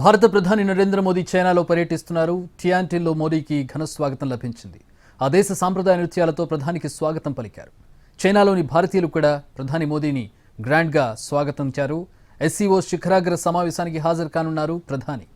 భారత ప్రధాని నరేంద్ర మోదీ చైనాలో పర్యటిస్తున్నారు. టియాంటిన్లో మోదీకి ఘన స్వాగతం లభించింది. ఆ దేశ సాంప్రదాయ నృత్యాలతో ప్రధానికి స్వాగతం పలికారు. చైనాలోని భారతీయులు కూడా ప్రధాని మోదీని గ్రాండ్గా స్వాగతించారు. ఎస్సీఓ శిఖరాగ్ర సమావేశానికి హాజరు కానున్నారు ప్రధాని.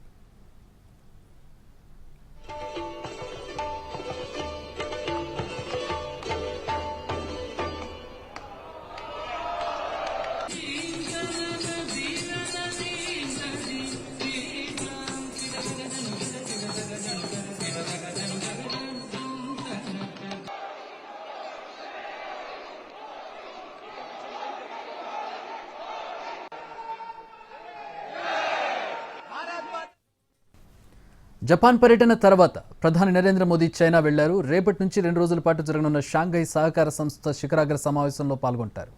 జపాన్ పర్యటన తర్వాత ప్రధాని నరేంద్ర మోదీ చైనా వెళ్లారు. రేపటి నుంచి 2 రోజుల పాటు జరగనున్న షాంఘై సహకార సంస్థ శిఖరాగ్ర సమావేశంలో పాల్గొంటారు.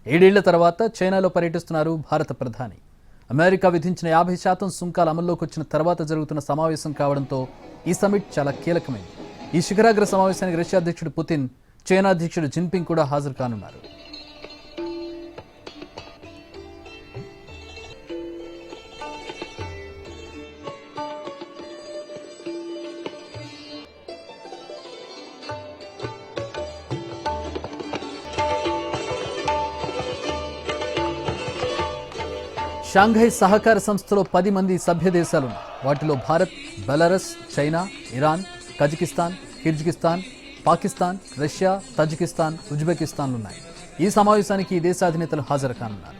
7 ఏళ్ల తర్వాత చైనాలో పర్యటిస్తున్నారు భారత ప్రధాని. అమెరికా విధించిన 50% సుంకాలు అమల్లోకి వచ్చిన తర్వాత జరుగుతున్న సమావేశం కావడంతో ఈ సమిట్ చాలా కీలకమైంది. ఈ శిఖరాగ్ర సమావేశానికి రష్యా అధ్యక్షుడు పుతిన్, చైనా అధ్యక్షుడు జిన్పింగ్ కూడా హాజరు కానున్నారు. షాంఘై సహకార సంస్థలో 10 మంది సభ్య దేశాలున్నాయి. వాటిలో Bharat, Belarus, China, Iran, Kazakhstan, Kyrgyzstan, Pakistan, Russia, Tajikistan, ఉజ్బెకిస్తాన్లున్నాయి. ఈ సమావేశానికి ఈ దేశాధినేతలు హాజరు కానున్నారు.